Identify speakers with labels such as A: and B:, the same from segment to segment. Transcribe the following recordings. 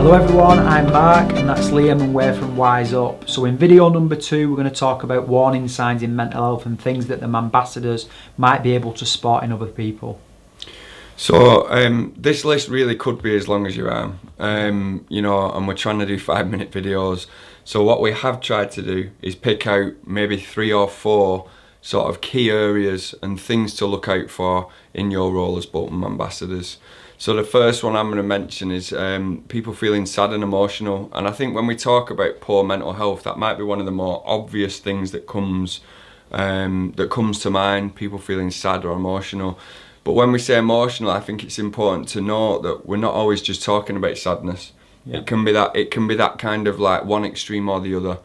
A: Hello everyone, I'm Mark and that's Liam and we're from Whysup. So in video number 2 we're going to talk about warning signs in mental health and things that the Manbassadors might be able to spot in other people.
B: So this list really could be as long as your arm, you know, and we're trying to do 5-minute videos. So what we have tried to do is pick out maybe 3 or 4 sort of key areas and things to look out for in your role as Bolton Manbassadors. So the first one I'm going to mention is people feeling sad and emotional. And I think when we talk about poor mental health, that might be one of the more obvious things that comes to mind, people feeling sad or emotional. But when we say emotional, I think it's important to note that we're not always just talking about sadness. Yeah. It can be that kind of like one extreme or the other,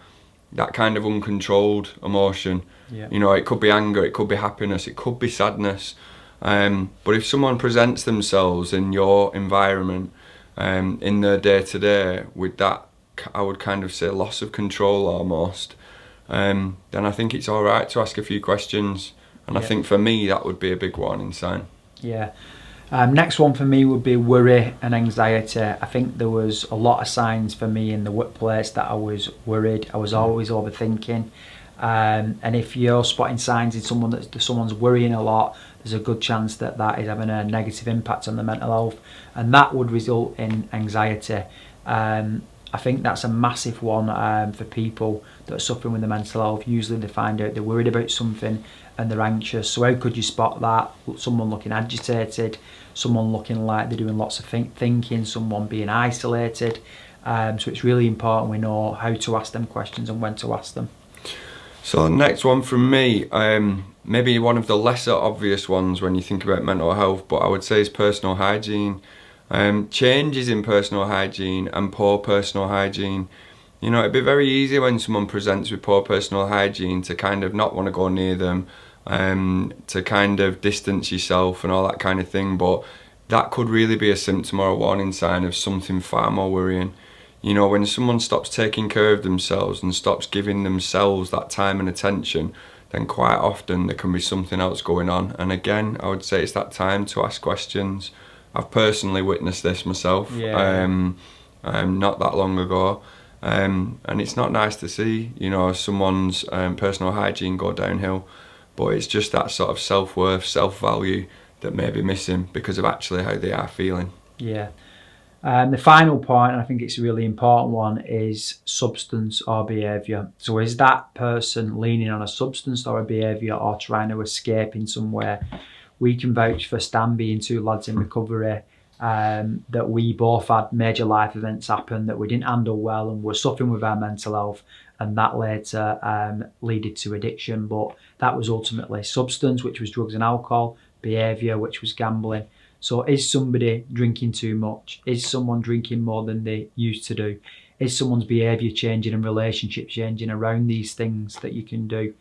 B: that kind of uncontrolled emotion. Yeah. You know, it could be anger, it could be happiness, it could be sadness. But if someone presents themselves in your environment, in their day-to-day with that, I would kind of say loss of control almost, then I think it's all right to ask a few questions. And I think for me, that would be a big warning sign.
A: Yeah. Next one for me would be worry and anxiety. I think there was a lot of signs for me in the workplace that I was worried. I was always overthinking. And if you're spotting signs in someone's worrying a lot, there's a good chance that that is having a negative impact on the mental health, and that would result in anxiety. I think that's a massive one for people that are suffering with the mental health. Usually they find out they're worried about something and they're anxious. So how could you spot that? Someone looking agitated, someone looking like they're doing lots of thinking, someone being isolated. So it's really important we know how to ask them questions and when to ask them.
B: So next one from me, maybe one of the lesser obvious ones when you think about mental health, but I would say is personal hygiene. Changes in personal hygiene and poor personal hygiene. You know, it'd be very easy when someone presents with poor personal hygiene to kind of not want to go near them, to kind of distance yourself and all that kind of thing, but that could really be a symptom or a warning sign of something far more worrying. You know, when someone stops taking care of themselves and stops giving themselves that time and attention, then quite often there can be something else going on. And again, I would say it's that time to ask questions. I've personally witnessed this myself, not that long ago. And it's not nice to see, you know, someone's personal hygiene go downhill, but it's just that sort of self-worth, self-value that may be missing because of actually how they are feeling.
A: Yeah. The final point, and I think it's a really important one, is substance or behaviour. So is that person leaning on a substance or a behaviour or trying to escape in some way? We can vouch for Stan being 2 lads in recovery, that we both had major life events happen that we didn't handle well and were suffering with our mental health, and that later led to addiction. But that was ultimately substance, which was drugs and alcohol, behaviour, which was gambling. So is somebody drinking too much? Is someone drinking more than they used to do? Is someone's behaviour changing and relationships changing around these things that you can do?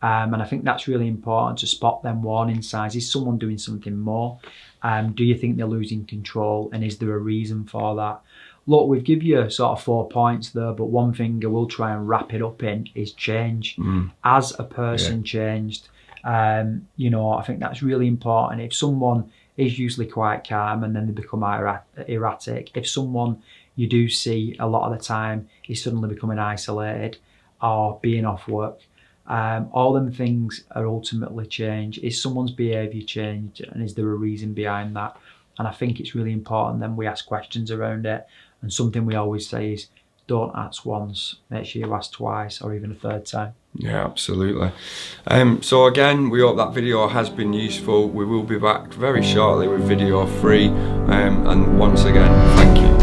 A: And I think that's really important to spot them warning signs. Is someone doing something more? Do you think they're losing control? And is there a reason for that? Look, we've given you sort of 4 points there, but one thing I will try and wrap it up in is change. As a person changed, you know, I think that's really important. If someone is usually quite calm and then they become erratic, if someone you do see a lot of the time is suddenly becoming isolated or being off work, all them things are ultimately change. Is someone's behaviour changed, and is there a reason behind that? And I think it's really important then we ask questions around it. And something we always say is, don't ask once, make sure you ask twice or even a 3rd time.
B: Yeah, absolutely. So again, we hope that video has been useful. We will be back very shortly with video 3. And once again, thank you.